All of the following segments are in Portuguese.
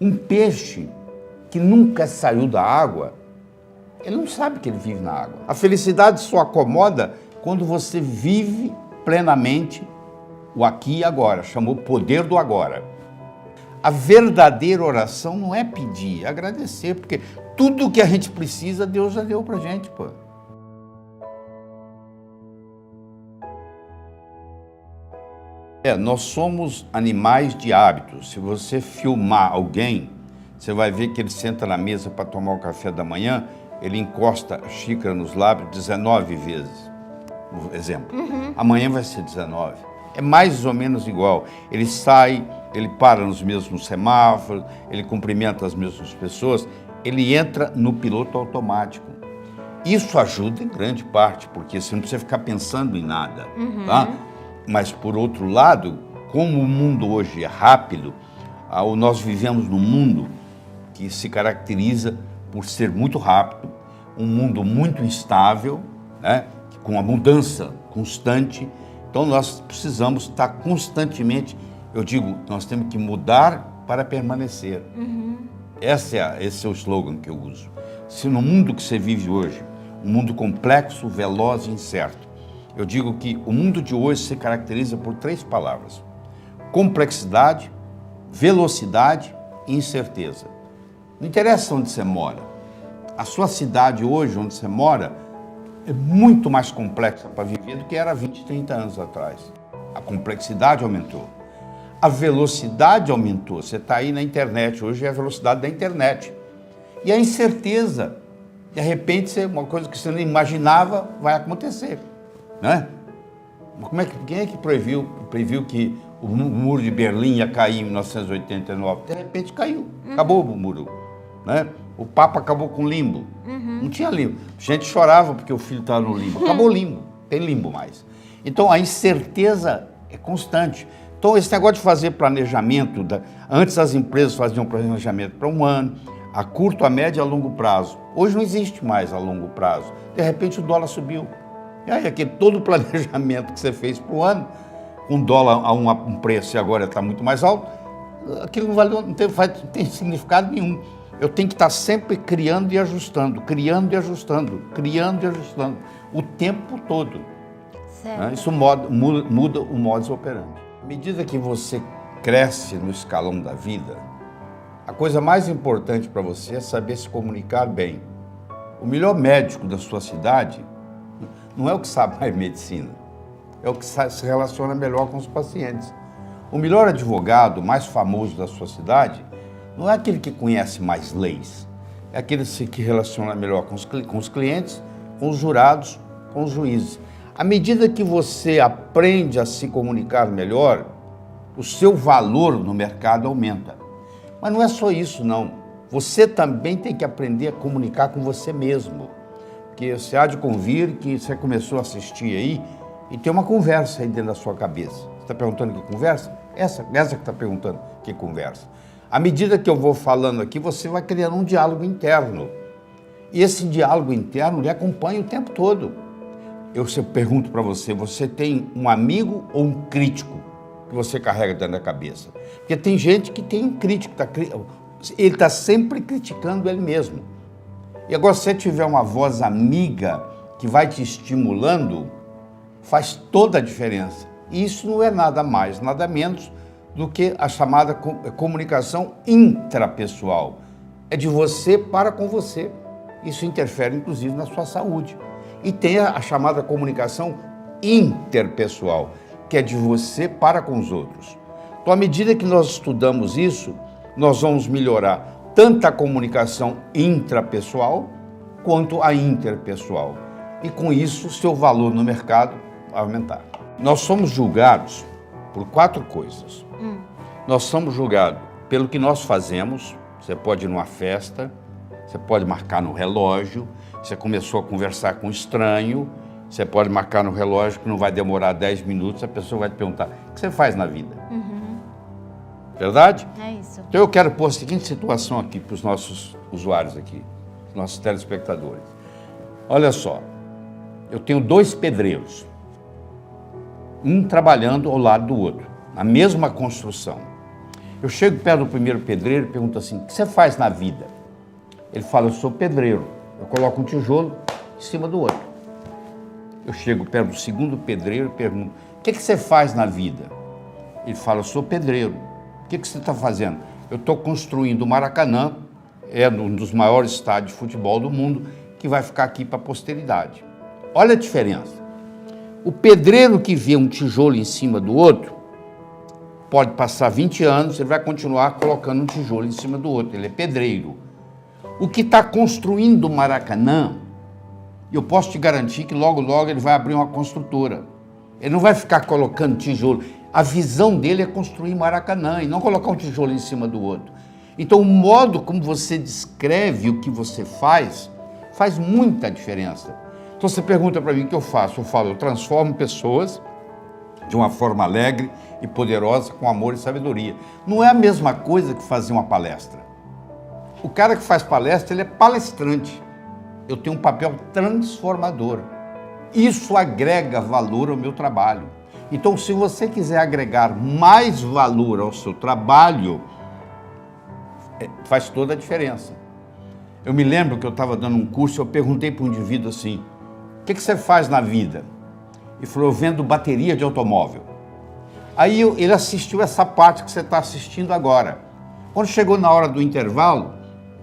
Um peixe que nunca saiu da água, ele não sabe que ele vive na água. A felicidade só acomoda quando você vive plenamente o aqui e agora, chamou poder do agora. A verdadeira oração não é pedir, é agradecer, porque tudo que a gente precisa, Deus já deu pra gente, pô. Nós somos animais de hábitos. Se você filmar alguém, você vai ver que ele senta na mesa para tomar o café da manhã, ele encosta a xícara nos lábios 19 vezes, por exemplo. Amanhã vai ser 19. É mais ou menos igual. Ele sai, ele para nos mesmos semáforos, ele cumprimenta as mesmas pessoas, ele entra no piloto automático. Isso ajuda em grande parte, porque você não precisa ficar pensando em nada, tá? Mas, por outro lado, como o mundo hoje é rápido, nós vivemos num mundo que se caracteriza por ser muito rápido, um mundo muito instável, né, com a mudança constante. Então, nós precisamos estar constantemente, eu digo, nós temos que mudar para permanecer. Esse é o slogan que eu uso. Se no mundo que você vive hoje, um mundo complexo, veloz e incerto, eu digo que o mundo de hoje se caracteriza por 3 palavras: complexidade, velocidade e incerteza. Não interessa onde você mora. A sua cidade hoje, onde você mora, é muito mais complexa para viver do que era 20, 30 anos atrás. A complexidade aumentou. A velocidade aumentou. Você está aí na internet, hoje é a velocidade da internet. E a incerteza. De repente, uma coisa que você não imaginava vai acontecer. Né? Quem é que previu que o muro de Berlim ia cair em 1989? De repente caiu, acabou o muro. Né? O Papa acabou com o limbo. Não tinha limbo. A gente chorava porque o filho estava no limbo. Acabou o limbo, não tem limbo mais. Então a incerteza é constante. Então esse negócio de fazer planejamento, antes as empresas faziam planejamento para um ano, a curto, a médio e a longo prazo. Hoje não existe mais a longo prazo. De repente o dólar subiu. E aí, todo o planejamento que você fez para o ano, com dólar a um preço e agora está muito mais alto, aquilo não tem significado nenhum. Eu tenho que estar sempre criando e ajustando, criando e ajustando, criando e ajustando, o tempo todo. Né? Isso muda o modus operandi. À medida que você cresce no escalão da vida, a coisa mais importante para você é saber se comunicar bem. O melhor médico da sua cidade não é o que sabe mais medicina, é o que se relaciona melhor com os pacientes. O melhor advogado, mais famoso da sua cidade, não é aquele que conhece mais leis, é aquele que relaciona melhor com os clientes, com os jurados, com os juízes. À medida que você aprende a se comunicar melhor, o seu valor no mercado aumenta. Mas não é só isso, não. Você também tem que aprender a comunicar com você mesmo. Porque você há de convir que você começou a assistir aí e tem uma conversa aí dentro da sua cabeça. Você está perguntando que conversa? Essa que está perguntando que conversa. À medida que eu vou falando aqui, você vai criando um diálogo interno. E esse diálogo interno lhe acompanha o tempo todo. Eu pergunto para você, você tem um amigo ou um crítico que você carrega dentro da cabeça? Porque tem gente que tem um crítico, ele está sempre criticando ele mesmo. E agora, se você tiver uma voz amiga que vai te estimulando, faz toda a diferença. E isso não é nada mais, nada menos do que a chamada comunicação intrapessoal. É de você para com você. Isso interfere, inclusive, na sua saúde. E tem a chamada comunicação interpessoal, que é de você para com os outros. Então, à medida que nós estudamos isso, nós vamos melhorar tanto a comunicação intrapessoal quanto a interpessoal. E com isso, seu valor no mercado vai aumentar. Nós somos julgados por 4 coisas. Nós somos julgados pelo que nós fazemos. Você pode ir numa festa, você pode marcar no relógio, você começou a conversar com um estranho, você pode marcar no relógio que não vai demorar 10 minutos, a pessoa vai te perguntar: o que você faz na vida? Verdade? É isso. Então eu quero pôr a seguinte situação aqui para os nossos usuários aqui, os nossos telespectadores. Olha só, eu tenho 2 pedreiros, um trabalhando ao lado do outro, na mesma construção. Eu chego perto do primeiro pedreiro e pergunto assim, o que você faz na vida? Ele fala, eu sou pedreiro. Eu coloco um tijolo em cima do outro. Eu chego perto do segundo pedreiro e pergunto, o que você faz na vida? Ele fala, eu sou pedreiro. O que você está fazendo? Eu estou construindo o Maracanã, é um dos maiores estádios de futebol do mundo, que vai ficar aqui para a posteridade. Olha a diferença. O pedreiro que vê um tijolo em cima do outro, pode passar 20 anos, ele vai continuar colocando um tijolo em cima do outro, ele é pedreiro. O que está construindo o Maracanã, eu posso te garantir que logo, logo ele vai abrir uma construtora. Ele não vai ficar colocando tijolo. A visão dele é construir Maracanã e não colocar um tijolo em cima do outro. Então, o modo como você descreve o que você faz muita diferença. Então, você pergunta para mim o que eu faço. Eu falo, eu transformo pessoas de uma forma alegre e poderosa, com amor e sabedoria. Não é a mesma coisa que fazer uma palestra. O cara que faz palestra, ele é palestrante. Eu tenho um papel transformador. Isso agrega valor ao meu trabalho. Então, se você quiser agregar mais valor ao seu trabalho, faz toda a diferença. Eu me lembro que eu estava dando um curso, eu perguntei para um indivíduo assim, o que você faz na vida? Ele falou, eu vendo bateria de automóvel. Aí ele assistiu essa parte que você está assistindo agora. Quando chegou na hora do intervalo,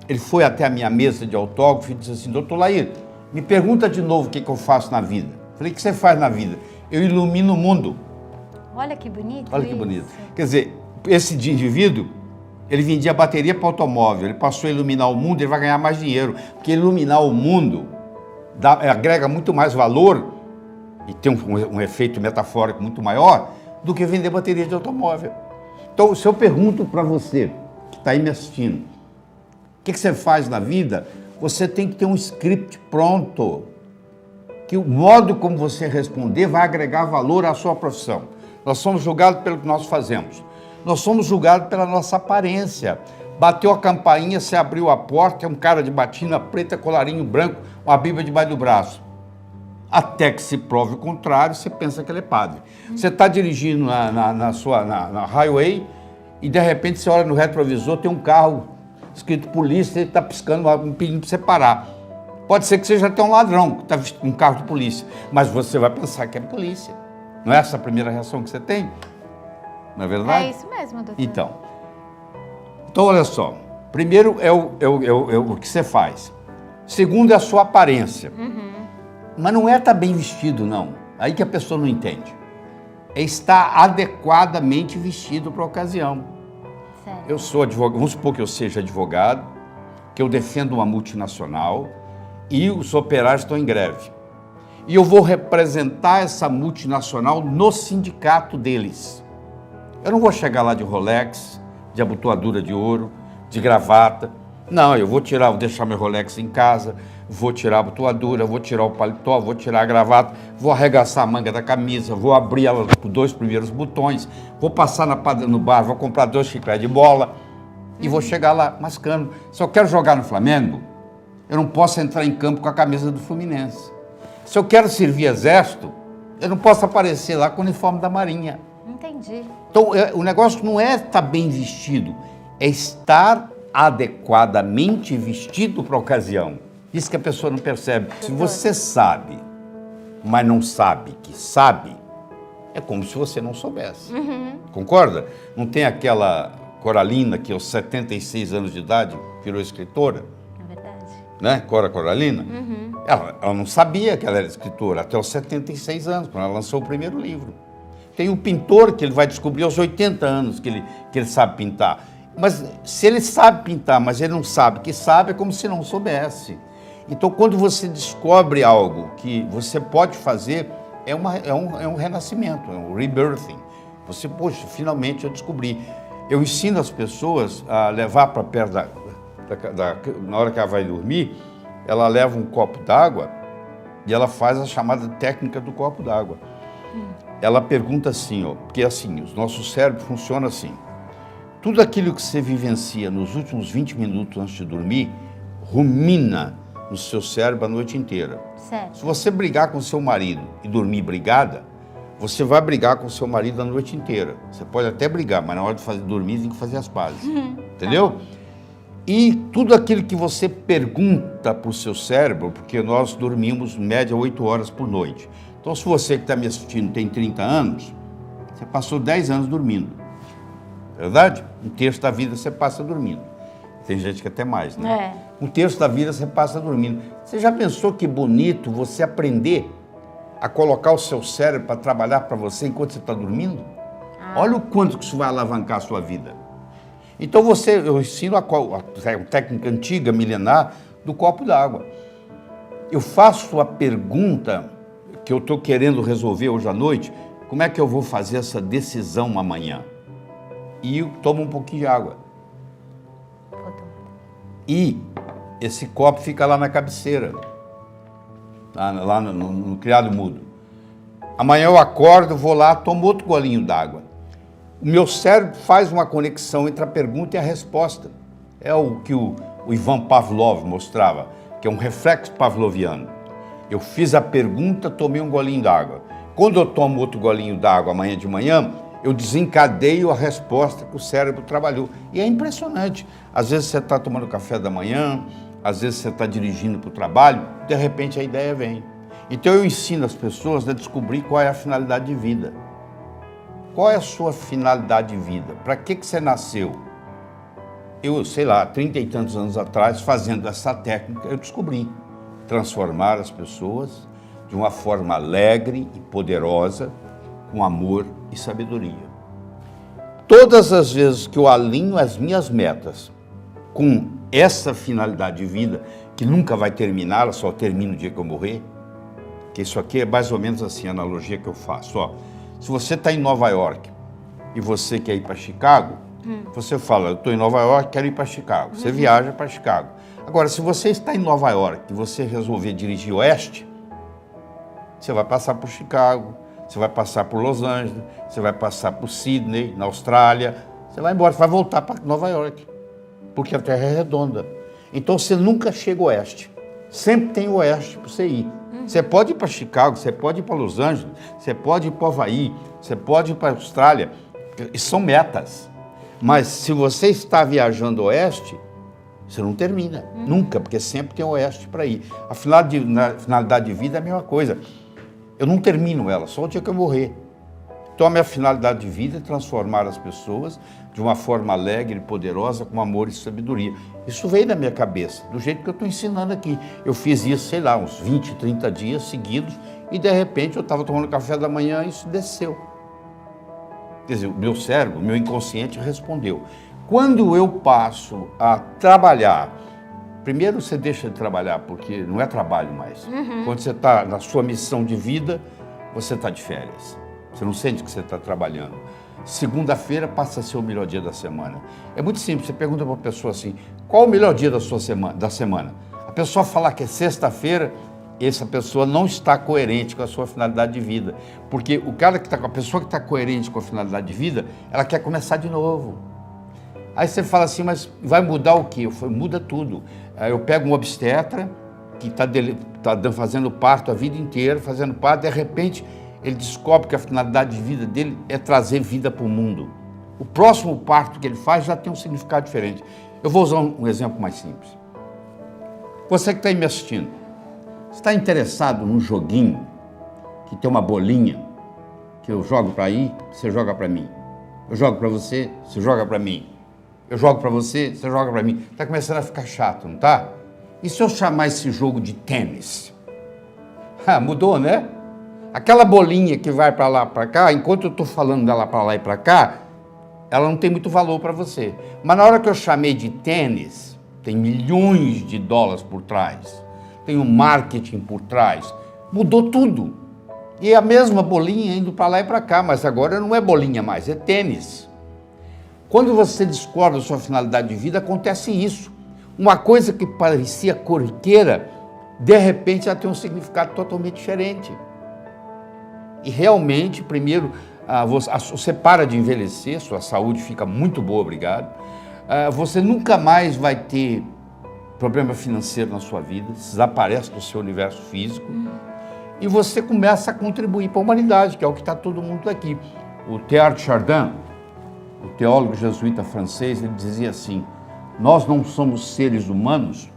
ele foi até a minha mesa de autógrafo e disse assim, doutor Lair, me pergunta de novo o que eu faço na vida. Falei, o que você faz na vida? Eu ilumino o mundo. Olha que bonito. Olha que bonito. Quer dizer, esse indivíduo, ele vendia bateria para automóvel, ele passou a iluminar o mundo, ele vai ganhar mais dinheiro. Porque iluminar o mundo agrega muito mais valor e tem um efeito metafórico muito maior do que vender bateria de automóvel. Então, se eu pergunto para você, que está aí me assistindo, o que você faz na vida, você tem que ter um script pronto, que o modo como você responder vai agregar valor à sua profissão. Nós somos julgados pelo que nós fazemos. Nós somos julgados pela nossa aparência. Bateu a campainha, você abriu a porta, é um cara de batina preta, colarinho branco, uma Bíblia debaixo do braço. Até que se prove o contrário, você pensa que ele é padre. Você está dirigindo na highway e de repente você olha no retrovisor, tem um carro escrito polícia, ele está piscando, pedindo para você parar. Pode ser que seja até um ladrão que está vestindo um carro de polícia, mas você vai pensar que é polícia. Não é essa a primeira reação que você tem? Não é verdade? É isso mesmo, doutor. Então, olha só. Primeiro é o que você faz. Segundo é a sua aparência. Mas não é estar bem vestido, não. Aí que a pessoa não entende. É estar adequadamente vestido para a ocasião. Sério? Eu sou advogado, vamos supor que eu seja advogado, que eu defendo uma multinacional e os operários estão em greve. E eu vou representar essa multinacional no sindicato deles. Eu não vou chegar lá de Rolex, de abotoadura de ouro, de gravata. Não, eu vou deixar meu Rolex em casa, vou tirar a abotoadura, vou tirar o paletó, vou tirar a gravata, vou arregaçar a manga da camisa, vou abrir ela por 2 primeiros botões, vou passar no bar, vou comprar 2 chicletes de bola e vou chegar lá mascando. Se eu quero jogar no Flamengo, eu não posso entrar em campo com a camisa do Fluminense. Se eu quero servir exército, eu não posso aparecer lá com o uniforme da Marinha. Entendi. Então, o negócio não é estar bem vestido, é estar adequadamente vestido para a ocasião. Isso que a pessoa não percebe. Se você sabe, mas não sabe que sabe, é como se você não soubesse. Concorda? Não tem aquela Coralina que aos 76 anos de idade virou escritora? É verdade. Né? Cora Coralina? Ela não sabia que ela era escritora até os 76 anos, quando ela lançou o primeiro livro. Tem um pintor que ele vai descobrir aos 80 anos que ele sabe pintar. Mas se ele sabe pintar, mas ele não sabe que sabe, é como se não soubesse. Então, quando você descobre algo que você pode fazer, é um renascimento, é um rebirthing. Você, poxa, finalmente eu descobri. Eu ensino as pessoas a levar para perto na hora que ela vai dormir, ela leva um copo d'água e ela faz a chamada técnica do copo d'água. Ela pergunta assim, porque assim, o nosso cérebro funciona assim. Tudo aquilo que você vivencia nos últimos 20 minutos antes de dormir, rumina no seu cérebro a noite inteira. Certo. Se você brigar com seu marido e dormir brigada, Você vai brigar com o seu marido a noite inteira. Você pode até brigar, mas na hora de dormir tem que fazer as pazes. Entendeu? E tudo aquilo que você pergunta para o seu cérebro, porque nós dormimos em média 8 horas por noite. Então, se você que está me assistindo tem 30 anos, você passou 10 anos dormindo. Verdade? Um terço da vida você passa dormindo. Tem gente que até mais, né? Um terço da vida você passa dormindo. Você já pensou que bonito você aprender a colocar o seu cérebro para trabalhar para você enquanto você está dormindo? Olha o quanto que isso vai alavancar a sua vida. Então eu ensino a técnica antiga, milenar, do copo d'água. Eu faço a pergunta que eu estou querendo resolver hoje à noite, como é que eu vou fazer essa decisão amanhã? E eu tomo um pouquinho de água. E esse copo fica lá na cabeceira, lá no criado mudo. Amanhã eu acordo, vou lá, tomo outro golinho d'água. O meu cérebro faz uma conexão entre a pergunta e a resposta. É o que o Ivan Pavlov mostrava, que é um reflexo pavloviano. Eu fiz a pergunta, tomei um golinho d'água. Quando eu tomo outro golinho d'água amanhã de manhã, eu desencadeio a resposta que o cérebro trabalhou. E é impressionante. Às vezes você está tomando café da manhã, às vezes você está dirigindo para o trabalho, de repente a ideia vem. Então eu ensino as pessoas a descobrir qual é a finalidade de vida. Qual é a sua finalidade de vida? Para que você nasceu? Eu, sei lá, 30 e tantos anos atrás, fazendo essa técnica, eu descobri transformar as pessoas de uma forma alegre e poderosa, com amor e sabedoria. Todas as vezes que eu alinho as minhas metas com essa finalidade de vida, que nunca vai terminar, ela só termina o dia que eu morrer, que isso aqui é mais ou menos assim a analogia que eu faço. Ó, se você está em Nova York e você quer ir para Chicago, você fala, eu estou em Nova York, quero ir para Chicago. Você viaja para Chicago. Agora, se você está em Nova York e você resolver dirigir oeste, você vai passar por Chicago, você vai passar por Los Angeles, você vai passar por Sydney, na Austrália, você vai embora, você vai voltar para Nova York, porque a Terra é redonda. Então você nunca chega ao oeste, sempre tem o oeste para você ir. Você pode ir para Chicago, você pode ir para Los Angeles, você pode ir para o Havaí, você pode ir para a Austrália, são metas. Mas se você está viajando oeste, você não termina, nunca, porque sempre tem o oeste para ir. A finalidade de vida é a mesma coisa. Eu não termino ela, só o dia que eu morrer. Então a minha finalidade de vida é transformar as pessoas de uma forma alegre e poderosa, com amor e sabedoria. Isso veio da minha cabeça, do jeito que eu estou ensinando aqui. Eu fiz isso, sei lá, uns 20, 30 dias seguidos, e de repente eu estava tomando café da manhã e isso desceu. Quer dizer, o meu cérebro, o meu inconsciente respondeu. Quando eu passo a trabalhar, primeiro você deixa de trabalhar, porque não é trabalho mais. Quando você está na sua missão de vida, você está de férias. Você não sente que você está trabalhando. Segunda-feira passa a ser o melhor dia da semana. É muito simples, você pergunta para uma pessoa assim, qual o melhor dia da semana? A pessoa falar que é sexta-feira, essa pessoa não está coerente com a sua finalidade de vida. Porque a pessoa que está coerente com a finalidade de vida, ela quer começar de novo. Aí você fala assim, mas vai mudar o quê? Eu falo, muda tudo. Eu pego um obstetra que está fazendo parto a vida inteira, fazendo parto, de repente ele descobre que a finalidade de vida dele é trazer vida para o mundo. O próximo parto que ele faz já tem um significado diferente. Eu vou usar um exemplo mais simples. Você que está aí me assistindo, está interessado num joguinho que tem uma bolinha que eu jogo para aí, você joga para mim. Eu jogo para você, você joga para mim. Eu jogo para você, você joga para mim. Está começando a ficar chato, não está? E se eu chamar esse jogo de tênis? Mudou, né? Aquela bolinha que vai para lá, para cá, enquanto eu estou falando dela para lá e para cá, ela não tem muito valor para você. Mas na hora que eu chamei de tênis, tem milhões de dólares por trás, tem um marketing por trás, mudou tudo. E é a mesma bolinha indo para lá e para cá, mas agora não é bolinha mais, é tênis. Quando você descobre a sua finalidade de vida, acontece isso. Uma coisa que parecia corriqueira, de repente ela tem um significado totalmente diferente. E realmente, primeiro, você para de envelhecer, sua saúde fica muito boa, obrigado. Você nunca mais vai ter problema financeiro na sua vida, desaparece do seu universo físico. e você começa a contribuir para a humanidade, que é o que está todo mundo aqui. O Teilhard de Chardin, o teólogo jesuíta francês, ele dizia assim: nós não somos seres humanos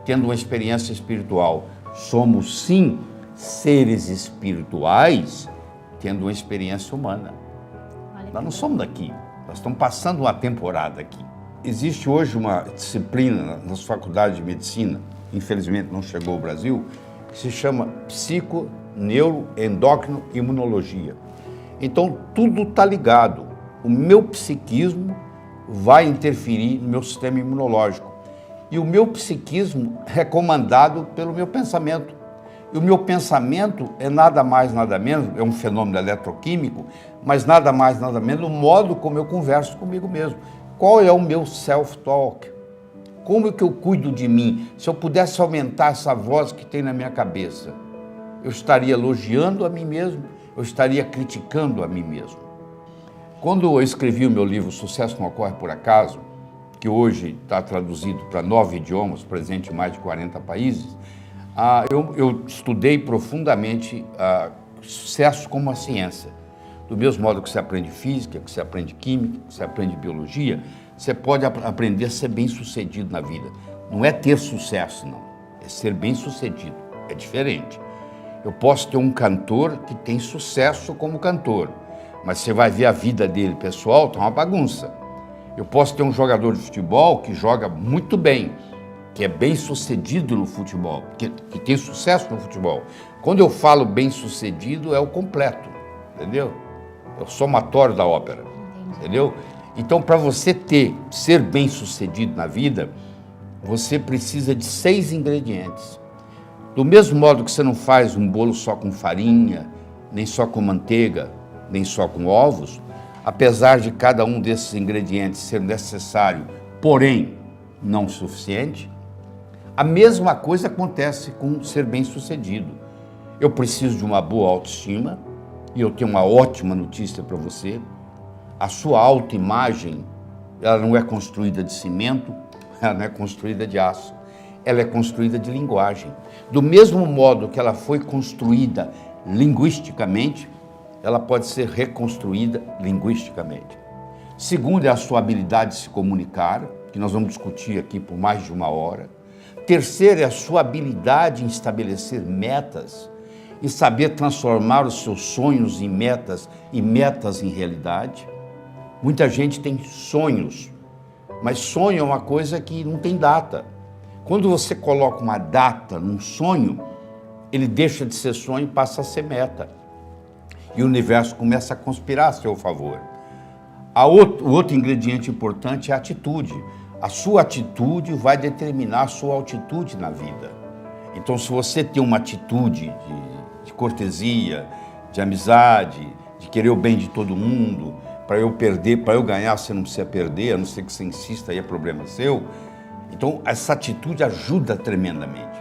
tendo uma experiência espiritual, somos sim seres espirituais tendo uma experiência humana. Nós não somos daqui, nós estamos passando uma temporada aqui. Existe hoje uma disciplina nas faculdades de medicina, infelizmente não chegou ao Brasil, que se chama psico, neuro, endócrino, imunologia. Então tudo está ligado. O meu psiquismo vai interferir no meu sistema imunológico. E o meu psiquismo é comandado pelo meu pensamento. E o meu pensamento é nada mais, nada menos, é um fenômeno eletroquímico, mas nada mais, nada menos o modo como eu converso comigo mesmo. Qual é o meu self-talk? Como é que eu cuido de mim? Se eu pudesse aumentar essa voz que tem na minha cabeça, eu estaria elogiando a mim mesmo, eu estaria criticando a mim mesmo. Quando eu escrevi o meu livro Sucesso Não Ocorre Por Acaso, que hoje está traduzido para 9 idiomas, presente em mais de 40 países, eu estudei profundamente sucesso como uma ciência. Do mesmo modo que você aprende física, que você aprende química, que você aprende biologia, você pode aprender a ser bem-sucedido na vida. Não é ter sucesso, não. É ser bem-sucedido. É diferente. Eu posso ter um cantor que tem sucesso como cantor, mas você vai ver a vida dele pessoal, tá uma bagunça. Eu posso ter um jogador de futebol que joga muito bem, que é bem-sucedido no futebol, que tem sucesso no futebol. Quando eu falo bem-sucedido, é o completo, entendeu? É o somatório da ópera, entendeu? Então, para você ser bem-sucedido na vida, você precisa de 6 ingredientes. Do mesmo modo que você não faz um bolo só com farinha, nem só com manteiga, nem só com ovos, apesar de cada um desses ingredientes ser necessário, porém não suficiente, a mesma coisa acontece com ser bem-sucedido. Eu preciso de uma boa autoestima, e eu tenho uma ótima notícia para você: a sua autoimagem, ela não é construída de cimento, ela não é construída de aço, ela é construída de linguagem. Do mesmo modo que ela foi construída linguisticamente, ela pode ser reconstruída linguisticamente. Segundo é a sua habilidade de se comunicar, que nós vamos discutir aqui por mais de 1 hora. Terceiro é a sua habilidade em estabelecer metas e saber transformar os seus sonhos em metas e metas em realidade. Muita gente tem sonhos, mas sonho é uma coisa que não tem data. Quando você coloca uma data num sonho, ele deixa de ser sonho e passa a ser meta. E o universo começa a conspirar a seu favor. O outro ingrediente importante é a atitude. A sua atitude vai determinar a sua altitude na vida. Então, se você tem uma atitude de cortesia, de amizade, de querer o bem de todo mundo, para eu perder, para eu ganhar, você não precisa perder, a não ser que você insista, aí é problema seu. Então, essa atitude ajuda tremendamente.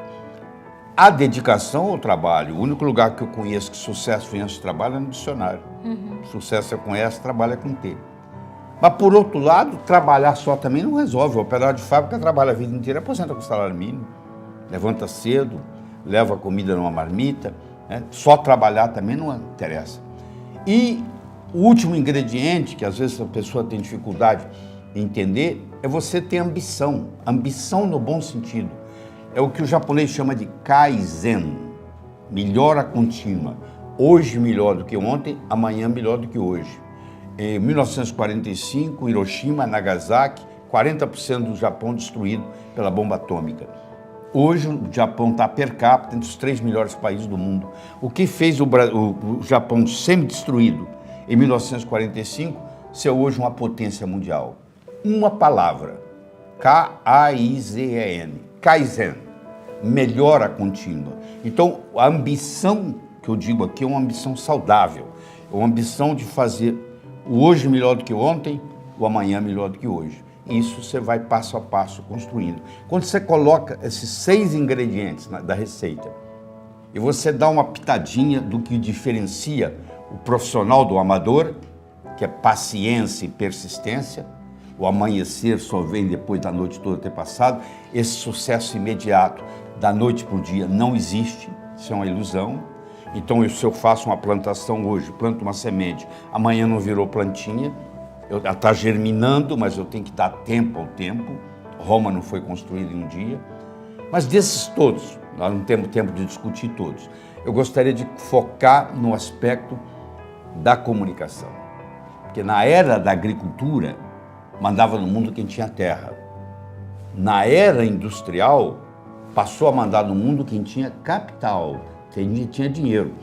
A dedicação ao trabalho, o único lugar que eu conheço que sucesso vem antes do trabalho é no dicionário. Sucesso você conhece, trabalha com T. Mas, por outro lado, trabalhar só também não resolve. O operário de fábrica trabalha a vida inteira, aposenta com salário mínimo, levanta cedo, leva a comida numa marmita, né? Só trabalhar também não interessa. E o último ingrediente, que às vezes a pessoa tem dificuldade em entender, é você ter ambição. Ambição no bom sentido. É o que o japonês chama de Kaizen, melhora contínua. Hoje melhor do que ontem, amanhã melhor do que hoje. Em 1945, Hiroshima, Nagasaki, 40% do Japão destruído pela bomba atômica. Hoje o Japão está per capita entre os 3 melhores países do mundo. O que fez o Japão semi-destruído em 1945 ser hoje uma potência mundial? Uma palavra, K-A-I-Z-E-N, Kaizen, melhora contínua. Então, a ambição que eu digo aqui é uma ambição saudável, é uma ambição de fazer o hoje melhor do que ontem, o amanhã melhor do que hoje. Isso você vai passo a passo construindo. Quando você coloca esses 6 ingredientes da receita e você dá uma pitadinha do que diferencia o profissional do amador, que é paciência e persistência, o amanhecer só vem depois da noite toda ter passado, esse sucesso imediato da noite para o dia não existe, isso é uma ilusão. Então, se eu faço uma plantação hoje, planto uma semente, amanhã não virou plantinha, ela está germinando, mas eu tenho que dar tempo ao tempo. Roma não foi construída em um dia. Mas desses todos, nós não temos tempo de discutir todos, eu gostaria de focar no aspecto da comunicação. Porque na era da agricultura, mandava no mundo quem tinha terra. Na era industrial, passou a mandar no mundo quem tinha capital, quem tinha dinheiro.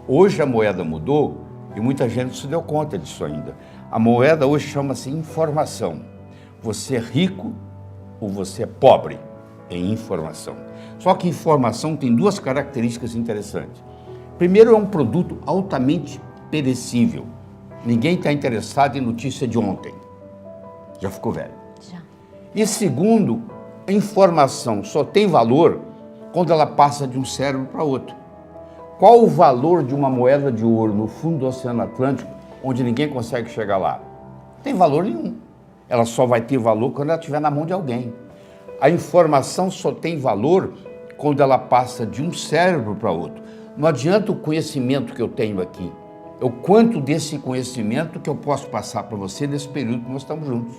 Hoje a moeda mudou e muita gente não se deu conta disso ainda. A moeda hoje chama-se informação. Você é rico ou você é pobre em informação. Só que informação tem duas características interessantes. Primeiro, é um produto altamente perecível. Ninguém está interessado em notícia de ontem. Já ficou velho. Já. E segundo, a informação só tem valor quando ela passa de um cérebro para outro. Qual o valor de uma moeda de ouro no fundo do Oceano Atlântico, onde ninguém consegue chegar lá? Não tem valor nenhum. Ela só vai ter valor quando ela estiver na mão de alguém. A informação só tem valor quando ela passa de um cérebro para outro. Não adianta o conhecimento que eu tenho aqui. É o quanto desse conhecimento que eu posso passar para você nesse período que nós estamos juntos.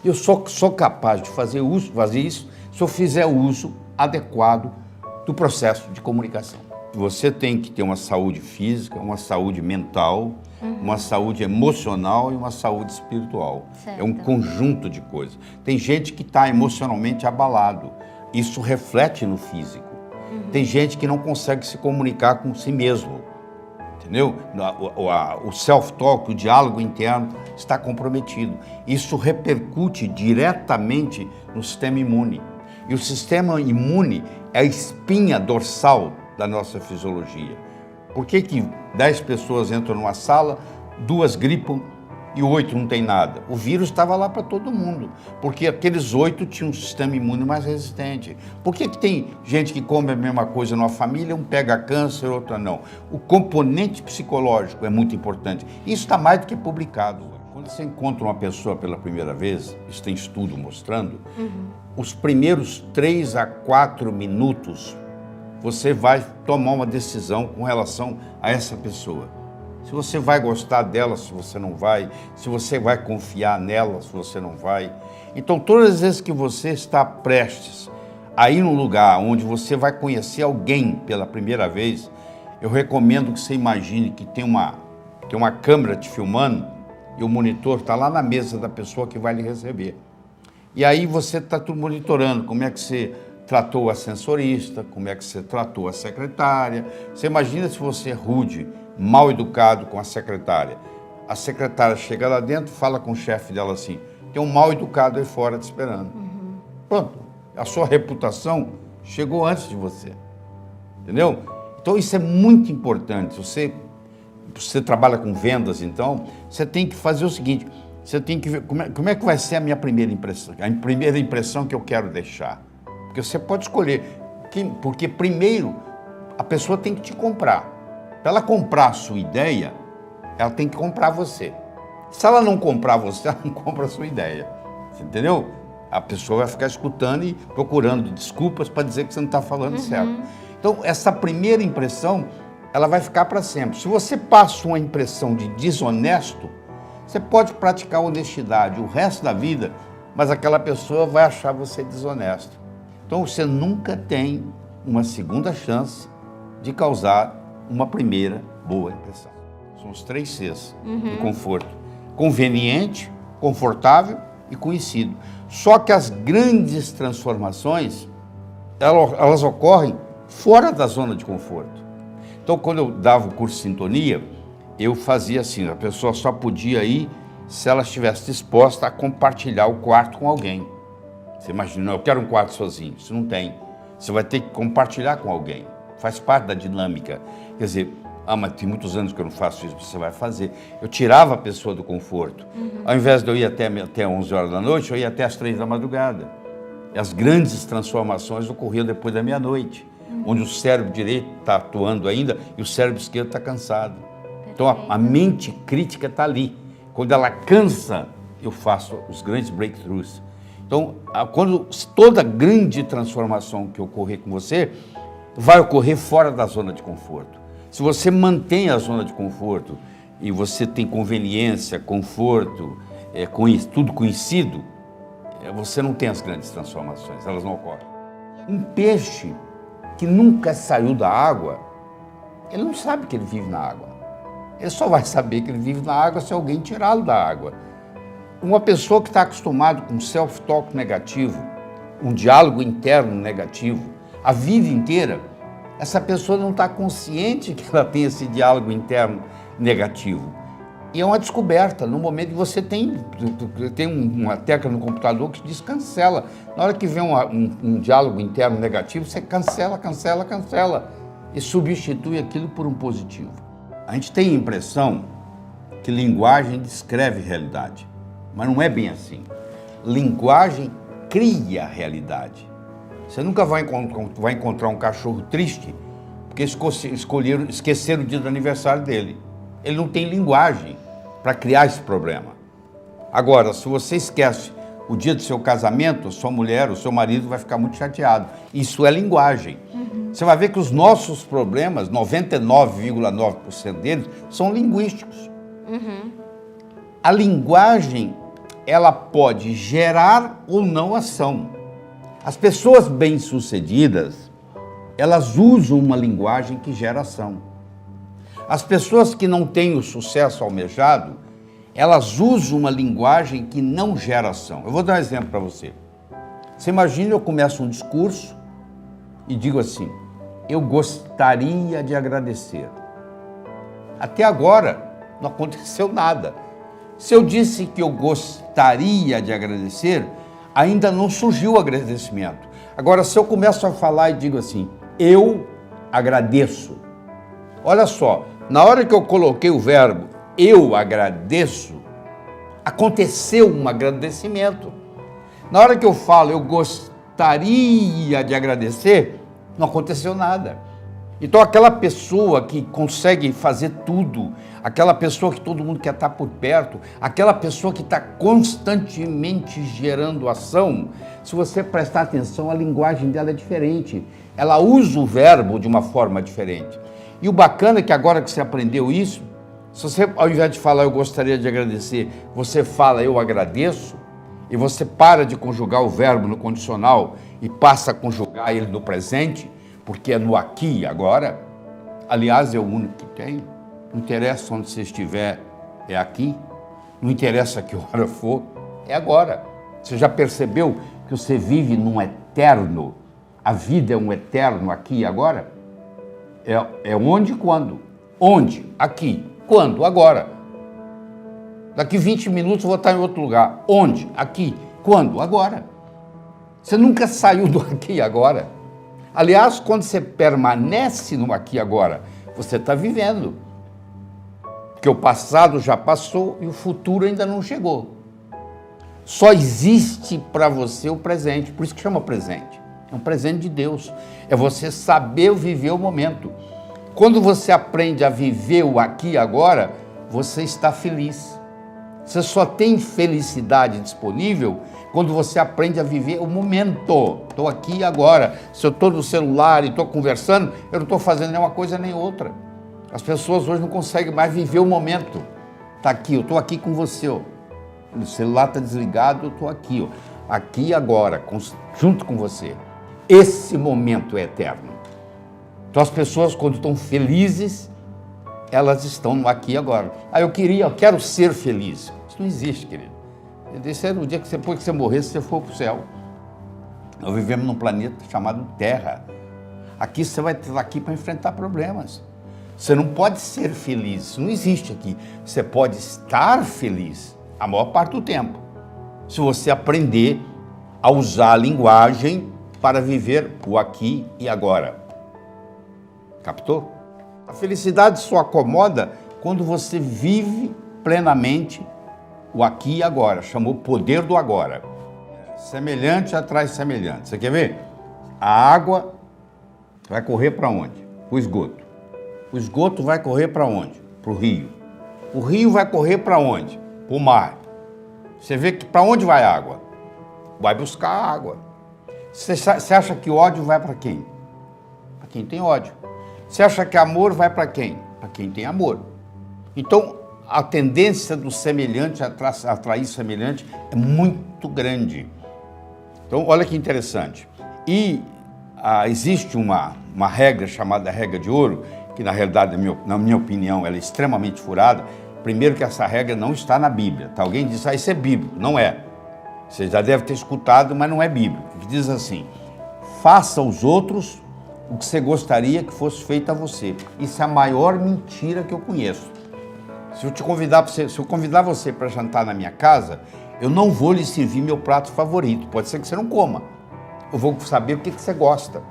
Eu sou capaz de fazer isso se eu fizer o uso adequado do processo de comunicação. Você tem que ter uma saúde física, uma saúde mental, uma saúde emocional e uma saúde espiritual. Certo. É um conjunto de coisas. Tem gente que está emocionalmente abalado. Isso reflete no físico. Tem gente que não consegue se comunicar com si mesmo. Entendeu? O self-talk, o diálogo interno está comprometido. Isso repercute diretamente no sistema imune. E o sistema imune é a espinha dorsal da nossa fisiologia. Por que 10 pessoas entram numa sala, 2 gripam e 8 não tem nada? O vírus estava lá para todo mundo, porque aqueles 8 tinham um sistema imune mais resistente. Por que tem gente que come a mesma coisa numa família, um pega câncer, outro não? O componente psicológico é muito importante. Isso está mais do que publicado. Quando você encontra uma pessoa pela primeira vez, isso tem estudo mostrando, os primeiros 3 a 4 minutos, você vai tomar uma decisão com relação a essa pessoa. Se você vai gostar dela, se você não vai, se você vai confiar nela, se você não vai. Então, todas as vezes que você está prestes a ir num lugar onde você vai conhecer alguém pela primeira vez, eu recomendo que você imagine que tem uma câmera te filmando e o monitor está lá na mesa da pessoa que vai lhe receber. E aí você está tudo monitorando como é que você tratou o ascensorista, como é que você tratou a secretária. Você imagina se você é rude, mal educado com a secretária. A secretária chega lá dentro, fala com o chefe dela assim, tem um mal educado aí fora te esperando. Pronto, a sua reputação chegou antes de você. Entendeu? Então isso é muito importante. Você trabalha com vendas, então, você tem que fazer o seguinte, você tem que ver como é que vai ser a minha primeira impressão, a primeira impressão que eu quero deixar. Porque você pode escolher, porque primeiro a pessoa tem que te comprar. Para ela comprar a sua ideia, ela tem que comprar você. Se ela não comprar você, ela não compra a sua ideia. Você entendeu? A pessoa vai ficar escutando e procurando desculpas para dizer que você não está falando certo. Então, essa primeira impressão, ela vai ficar para sempre. Se você passa uma impressão de desonesto, você pode praticar honestidade o resto da vida, mas aquela pessoa vai achar você desonesto. Então, você nunca tem uma segunda chance de causar uma primeira boa impressão. São os 3 Cs do conforto. Conveniente, confortável e conhecido. Só que as grandes transformações, elas ocorrem fora da zona de conforto. Então, quando eu dava o curso de sintonia, eu fazia assim, a pessoa só podia ir se ela estivesse disposta a compartilhar o quarto com alguém. Você imagina, eu quero um quarto sozinho, isso não tem. Você vai ter que compartilhar com alguém, faz parte da dinâmica. Quer dizer, mas tem muitos anos que eu não faço isso, você vai fazer. Eu tirava a pessoa do conforto. Ao invés de eu ir até 11 horas da noite, eu ia até as 3 da madrugada. E as grandes transformações ocorriam depois da meia-noite, onde o cérebro direito está atuando ainda e o cérebro esquerdo está cansado. Então a mente crítica está ali. Quando ela cansa, eu faço os grandes breakthroughs. Então, quando toda grande transformação que ocorrer com você, vai ocorrer fora da zona de conforto. Se você mantém a zona de conforto e você tem conveniência, conforto, tudo conhecido, você não tem as grandes transformações, elas não ocorrem. Um peixe que nunca saiu da água, ele não sabe que ele vive na água. Ele só vai saber que ele vive na água se alguém tirá-lo da água. Uma pessoa que está acostumada com um self-talk negativo, um diálogo interno negativo, a vida inteira, essa pessoa não está consciente que ela tem esse diálogo interno negativo. E é uma descoberta, no momento que você tem uma tecla no computador que diz cancela. Na hora que vem um diálogo interno negativo, você cancela, cancela, cancela e substitui aquilo por um positivo. A gente tem a impressão que linguagem descreve realidade, mas não é bem assim. Linguagem cria realidade. Você nunca vai encontrar um cachorro triste porque esqueceram o dia do aniversário dele. Ele não tem linguagem para criar esse problema. Agora, se você esquece o dia do seu casamento, sua mulher, o seu marido vai ficar muito chateado. Isso é linguagem. Você vai ver que os nossos problemas, 99,9% deles, são linguísticos. A linguagem, ela pode gerar ou não ação. As pessoas bem-sucedidas, elas usam uma linguagem que gera ação. As pessoas que não têm o sucesso almejado, elas usam uma linguagem que não gera ação. Eu vou dar um exemplo para você. Você imagina, eu começo um discurso e digo assim: eu gostaria de agradecer. Até agora não aconteceu nada. Se eu disse que eu gostaria de agradecer, ainda não surgiu o agradecimento. Agora, se eu começo a falar e digo assim, eu agradeço. Olha só, na hora que eu coloquei o verbo eu agradeço, aconteceu um agradecimento. Na hora que eu falo eu gostaria de agradecer, não aconteceu nada. Então aquela pessoa que consegue fazer tudo, aquela pessoa que todo mundo quer estar por perto, aquela pessoa que está constantemente gerando ação, se você prestar atenção, a linguagem dela é diferente. Ela usa o verbo de uma forma diferente. E o bacana é que agora que você aprendeu isso, se você, ao invés de falar eu gostaria de agradecer, você fala eu agradeço, e você para de conjugar o verbo no condicional e passa a conjugar ele no presente, porque é no aqui e agora. Aliás, é o único que tem. Não interessa onde você estiver, é aqui. Não interessa que hora for, é agora. Você já percebeu que você vive num eterno? A vida é um eterno aqui e agora? É onde e quando? Onde? Aqui. Quando? Agora. Daqui 20 minutos eu vou estar em outro lugar. Onde? Aqui. Quando? Agora. Você nunca saiu do aqui e agora. Aliás, quando você permanece no aqui e agora, você está vivendo. Porque o passado já passou e o futuro ainda não chegou. Só existe para você o presente, por isso que chama presente. É um presente de Deus. É você saber viver o momento. Quando você aprende a viver o aqui e agora, você está feliz. Você só tem felicidade disponível quando você aprende a viver o momento. Estou aqui e agora. Se eu estou no celular e estou conversando, eu não estou fazendo nenhuma coisa nem outra. As pessoas hoje não conseguem mais viver o momento. Está aqui, eu estou aqui com você. Ó. O celular está desligado, eu estou aqui. Ó. Aqui e agora, junto com você. Esse momento é eterno. Então as pessoas, quando estão felizes, elas estão no aqui e agora. Eu quero ser feliz. Isso não existe, querido. Esse era o dia que depois que você morresse, você for para o céu. Nós vivemos num planeta chamado Terra. Aqui você vai estar aqui para enfrentar problemas. Você não pode ser feliz, isso não existe aqui. Você pode estar feliz a maior parte do tempo, se você aprender a usar a linguagem para viver o aqui e agora. Captou? A felicidade só acomoda quando você vive plenamente o aqui e agora. Chamou poder do agora. Semelhante atrai semelhante. Você quer ver? A água vai correr para onde? O esgoto. O esgoto vai correr para onde? Para o rio. O rio vai correr para onde? Para o mar. Você vê que para onde vai a água? Vai buscar a água. Você acha que ódio vai para quem? Para quem tem ódio. Você acha que amor vai para quem? Para quem tem amor. Então, a tendência do semelhante a atrair semelhante é muito grande. Então, olha que interessante. E existe uma regra chamada regra de ouro, que na realidade, na minha opinião, ela é extremamente furada. Primeiro que essa regra não está na Bíblia. Tá? Alguém diz, isso é bíblico. Não é. Você já deve ter escutado, mas não é bíblico. Que diz assim, faça aos outros o que você gostaria que fosse feito a você. Isso é a maior mentira que eu conheço. Se eu convidar você para jantar na minha casa, eu não vou lhe servir meu prato favorito. Pode ser que você não coma. Eu vou saber o que você gosta.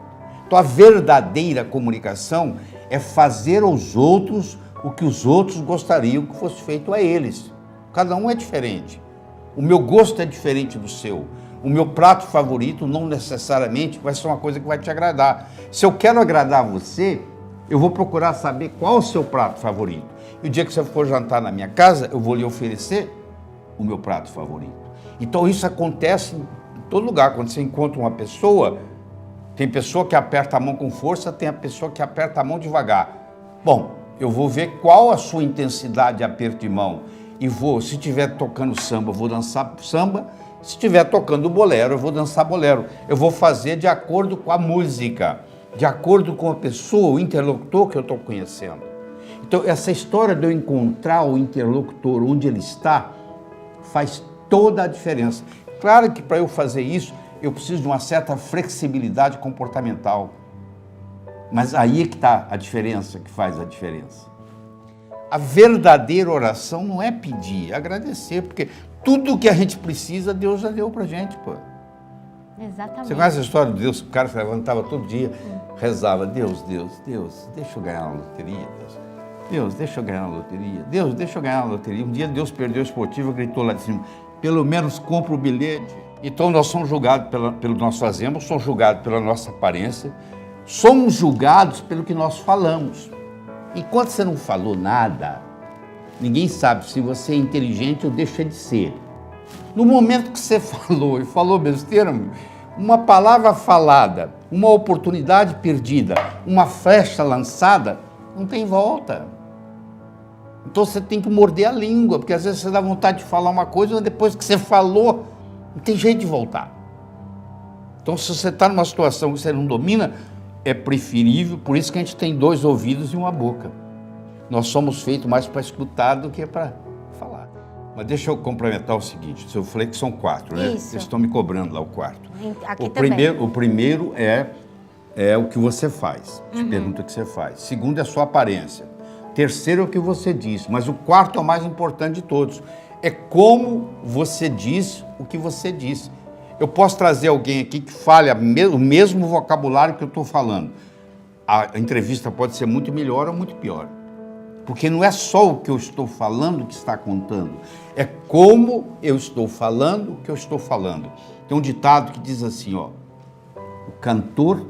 Então, a verdadeira comunicação é fazer aos outros o que os outros gostariam que fosse feito a eles. Cada um é diferente. O meu gosto é diferente do seu. O meu prato favorito não necessariamente vai ser uma coisa que vai te agradar. Se eu quero agradar você, eu vou procurar saber qual é o seu prato favorito. E o dia que você for jantar na minha casa, eu vou lhe oferecer o meu prato favorito. Então isso acontece em todo lugar. Quando você encontra uma pessoa, tem pessoa que aperta a mão com força, tem a pessoa que aperta a mão devagar. Bom, eu vou ver qual a sua intensidade de aperto de mão. E se estiver tocando samba, eu vou dançar samba. Se estiver tocando bolero, eu vou dançar bolero. Eu vou fazer de acordo com a música, de acordo com a pessoa, o interlocutor que eu estou conhecendo. Então, essa história de eu encontrar o interlocutor onde ele está, faz toda a diferença. Claro que para eu fazer isso, eu preciso de uma certa flexibilidade comportamental. Mas aí é que está a diferença, que faz a diferença. A verdadeira oração não é pedir, é agradecer, porque tudo que a gente precisa, Deus já deu pra gente, pô. Exatamente. Você conhece a história de Deus? O cara se levantava todo dia, rezava, Deus, deixa eu ganhar na loteria, Deus, deixa eu ganhar na loteria, Deus, deixa eu ganhar na loteria. Um dia Deus perdeu a esportiva, gritou lá de cima, pelo menos compra o bilhete. Então nós somos julgados pelo que nós fazemos, somos julgados pela nossa aparência, somos julgados pelo que nós falamos. Enquanto você não falou nada, ninguém sabe se você é inteligente ou deixa de ser. No momento que você falou e falou besteira, uma palavra falada, uma oportunidade perdida, uma flecha lançada, não tem volta. Então você tem que morder a língua, porque às vezes você dá vontade de falar uma coisa, mas depois que você falou, não tem jeito de voltar. Então se você está numa situação que você não domina, é preferível, por isso que a gente tem 2 ouvidos e uma boca. Nós somos feitos mais para escutar do que para falar. Mas deixa eu complementar o seguinte, eu falei que são 4, né? Isso. Eles estão me cobrando lá o quarto. Aqui O também. primeiro é o que você faz, te pergunta o que você faz. Segundo é a sua aparência. Terceiro é o que você diz, mas o quarto é o mais importante de todos. É como você diz o que você diz. Eu posso trazer alguém aqui que fale o mesmo vocabulário que eu estou falando. A entrevista pode ser muito melhor ou muito pior. Porque não é só o que eu estou falando que está contando, é como eu estou falando o que eu estou falando. Tem um ditado que diz assim, ó, o cantor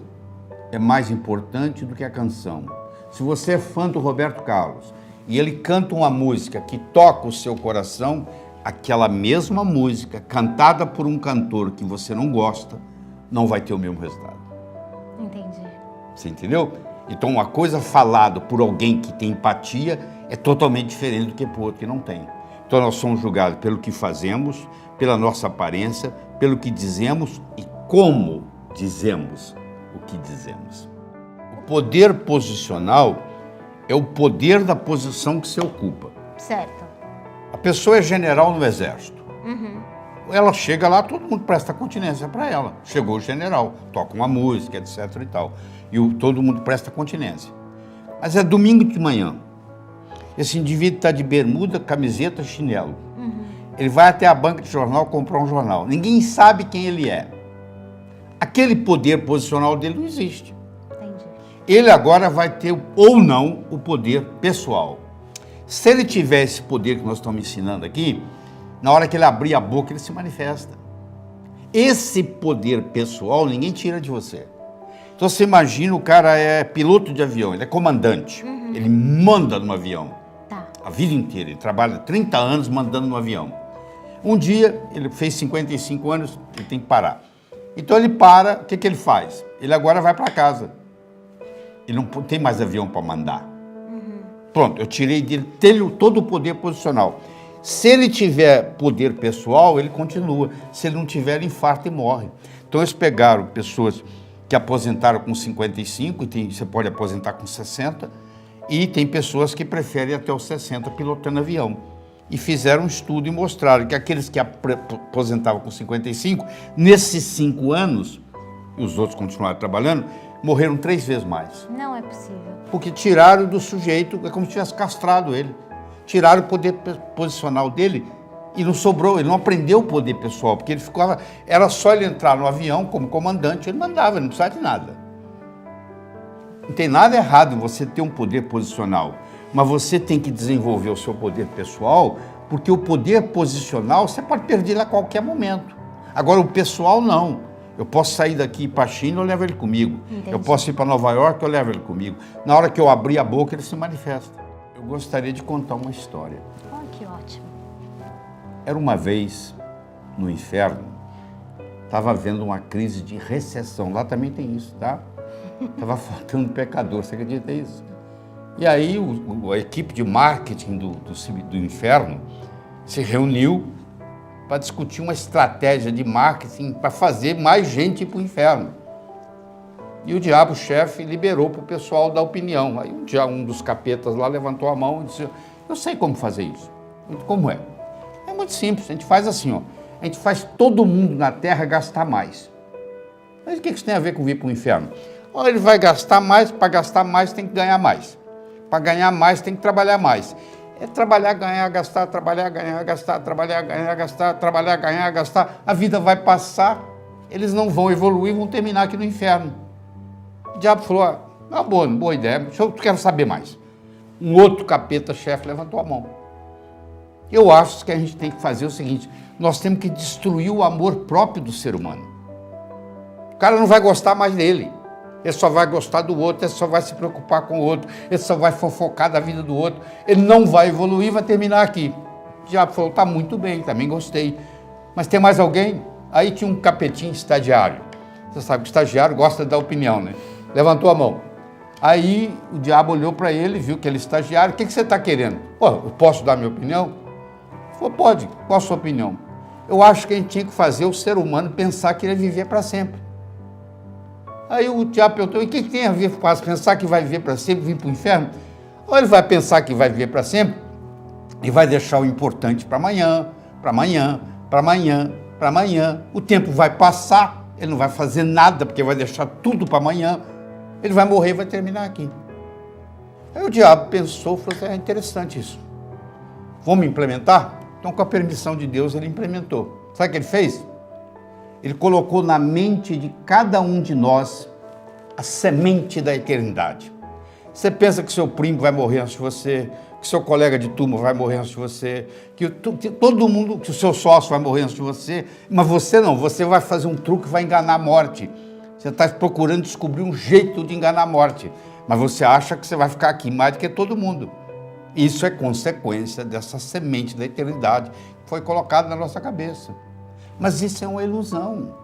é mais importante do que a canção. Se você é fã do Roberto Carlos e ele canta uma música que toca o seu coração, aquela mesma música, cantada por um cantor que você não gosta, não vai ter o mesmo resultado. Entendi. Você entendeu? Então, uma coisa falada por alguém que tem empatia é totalmente diferente do que por outro que não tem. Então, nós somos julgados pelo que fazemos, pela nossa aparência, pelo que dizemos e como dizemos o que dizemos. O poder posicional é o poder da posição que você ocupa. Certo. A pessoa é general no exército. Ela chega lá, todo mundo presta continência para ela. Chegou o general, toca uma música, etc. e tal. E todo mundo presta continência. Mas é domingo de manhã. Esse indivíduo está de bermuda, camiseta, chinelo. Ele vai até a banca de jornal comprar um jornal. Ninguém sabe quem ele é. Aquele poder posicional dele não existe. Entendi. Ele agora vai ter ou não o poder pessoal. Se ele tiver esse poder que nós estamos ensinando aqui, na hora que ele abrir a boca, ele se manifesta. Esse poder pessoal, ninguém tira de você. Então, você imagina, o cara é piloto de avião, ele é comandante, ele manda no avião. Tá. A vida inteira, ele trabalha 30 anos mandando no avião. Um dia, ele fez 55 anos, ele tem que parar. Então, ele para, o que ele faz? Ele agora vai para casa. Ele não tem mais avião para mandar. Pronto, eu tirei dele todo o poder posicional. Se ele tiver poder pessoal, ele continua. Se ele não tiver, ele infarta e morre. Então eles pegaram pessoas que aposentaram com 55, e você pode aposentar com 60, e tem pessoas que preferem até os 60 pilotando avião. E fizeram um estudo e mostraram que aqueles que aposentavam com 55, nesses 5 anos, e os outros continuaram trabalhando, morreram 3 vezes mais. Não é possível. Porque tiraram do sujeito, é como se tivesse castrado ele. Tiraram o poder posicional dele e não sobrou, ele não aprendeu o poder pessoal, porque ele ficava, era só ele entrar no avião como comandante, ele mandava, ele não precisava de nada. Não tem nada errado em você ter um poder posicional, mas você tem que desenvolver o seu poder pessoal, porque o poder posicional você pode perder ele a qualquer momento. Agora o pessoal não. Eu posso sair daqui para a China, eu levo ele comigo. Entendi. Eu posso ir para Nova York, eu levo ele comigo. Na hora que eu abrir a boca, ele se manifesta. Eu gostaria de contar uma história. Oh, que ótimo. Era uma vez, no inferno, estava havendo uma crise de recessão. Lá também tem isso, tá? Estava faltando pecador, você acredita nisso? E aí a equipe de marketing do inferno se reuniu para discutir uma estratégia de marketing para fazer mais gente ir para o inferno. E o diabo-chefe liberou para o pessoal dar opinião. Aí um dos capetas lá levantou a mão e disse, eu sei como fazer isso. Como é? É muito simples, a gente faz assim, ó. A gente faz todo mundo na Terra gastar mais. Mas o que isso tem a ver com vir para o inferno? Ou ele vai gastar mais, para gastar mais tem que ganhar mais. Para ganhar mais tem que trabalhar mais. É trabalhar, ganhar, gastar, trabalhar, ganhar, gastar, trabalhar, ganhar, gastar, trabalhar, ganhar, gastar. A vida vai passar, eles não vão evoluir, vão terminar aqui no inferno. O diabo falou, boa ideia, eu quero saber mais. Um outro capeta-chefe levantou a mão. Eu acho que a gente tem que fazer o seguinte, nós temos que destruir o amor próprio do ser humano. O cara não vai gostar mais dele. Ele só vai gostar do outro, ele só vai se preocupar com o outro, ele só vai fofocar da vida do outro, ele não vai evoluir, vai terminar aqui. O diabo falou, tá muito bem, também gostei. Mas tem mais alguém? Aí tinha um capetinho estagiário. Você sabe que o estagiário gosta de dar opinião, né? Levantou a mão. Aí o diabo olhou para ele, viu que ele é estagiário, o que você está querendo? Eu posso dar minha opinião? Ele falou, pode, qual a sua opinião? Eu acho que a gente tinha que fazer o ser humano pensar que ele ia viver para sempre. Aí o diabo perguntou, e o que tem a ver com pensar que vai viver para sempre, vir para o inferno? Ou ele vai pensar que vai viver para sempre e vai deixar o importante para amanhã, para amanhã, para amanhã, para amanhã. O tempo vai passar, ele não vai fazer nada, porque vai deixar tudo para amanhã. Ele vai morrer e vai terminar aqui. Aí o diabo pensou, falou assim, é interessante isso. Vamos implementar? Então, com a permissão de Deus, ele implementou. Sabe o que ele fez? Ele colocou na mente de cada um de nós a semente da eternidade. Você pensa que seu primo vai morrer antes de você, que seu colega de turma vai morrer antes de você, que todo mundo, que o seu sócio vai morrer antes de você, mas você não, você vai fazer um truque que vai enganar a morte. Você está procurando descobrir um jeito de enganar a morte, mas você acha que você vai ficar aqui mais do que todo mundo. Isso é consequência dessa semente da eternidade que foi colocada na nossa cabeça. Mas isso é uma ilusão.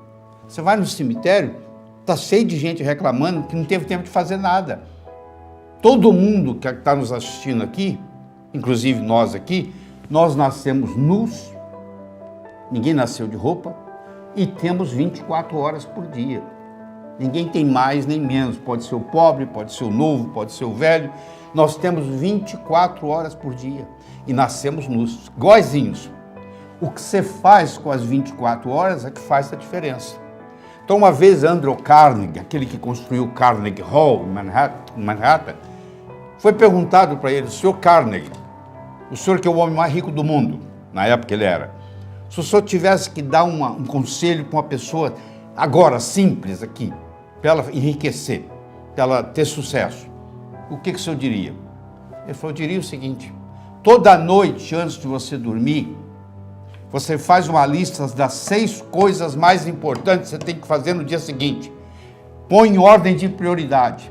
Você vai no cemitério, está cheio de gente reclamando que não teve tempo de fazer nada. Todo mundo que está nos assistindo aqui, inclusive nós aqui, nós nascemos nus, ninguém nasceu de roupa, e temos 24 horas por dia. Ninguém tem mais nem menos, pode ser o pobre, pode ser o novo, pode ser o velho. Nós temos 24 horas por dia e nascemos nus, iguaizinhos. O que você faz com as 24 horas é que faz a diferença. Então, uma vez Andrew Carnegie, aquele que construiu o Carnegie Hall em Manhattan, foi perguntado para ele, senhor Carnegie, o senhor que é o homem mais rico do mundo, na época ele era, se o senhor tivesse que dar um conselho para uma pessoa, agora, simples aqui, para ela enriquecer, para ela ter sucesso, o que o senhor diria? Ele falou, eu diria o seguinte, toda noite antes de você dormir, você faz uma lista das 6 coisas mais importantes que você tem que fazer no dia seguinte. Põe em ordem de prioridade.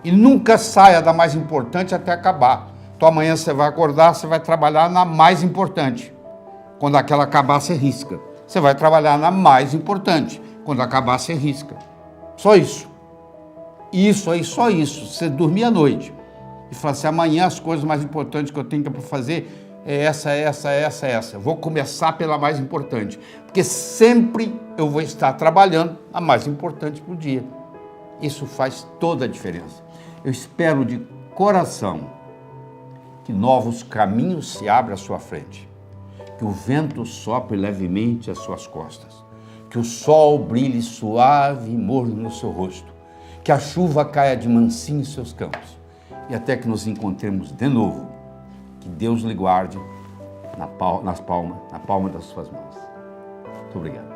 E nunca saia da mais importante até acabar. Então amanhã você vai acordar, você vai trabalhar na mais importante. Quando aquela acabar, você risca. Você vai trabalhar na mais importante. Quando acabar, você risca. Só isso. Isso aí, só isso. Você dormir à noite e falar assim, amanhã as coisas mais importantes que eu tenho para fazer é essa. Eu vou começar pela mais importante, porque sempre eu vou estar trabalhando a mais importante para o dia. Isso faz toda a diferença. Eu espero de coração que novos caminhos se abram à sua frente, que o vento sopre levemente às suas costas, que o sol brilhe suave e morno no seu rosto, que a chuva caia de mansinho em seus campos, e até que nos encontremos de novo, que Deus lhe guarde na palma das suas mãos. Muito obrigado.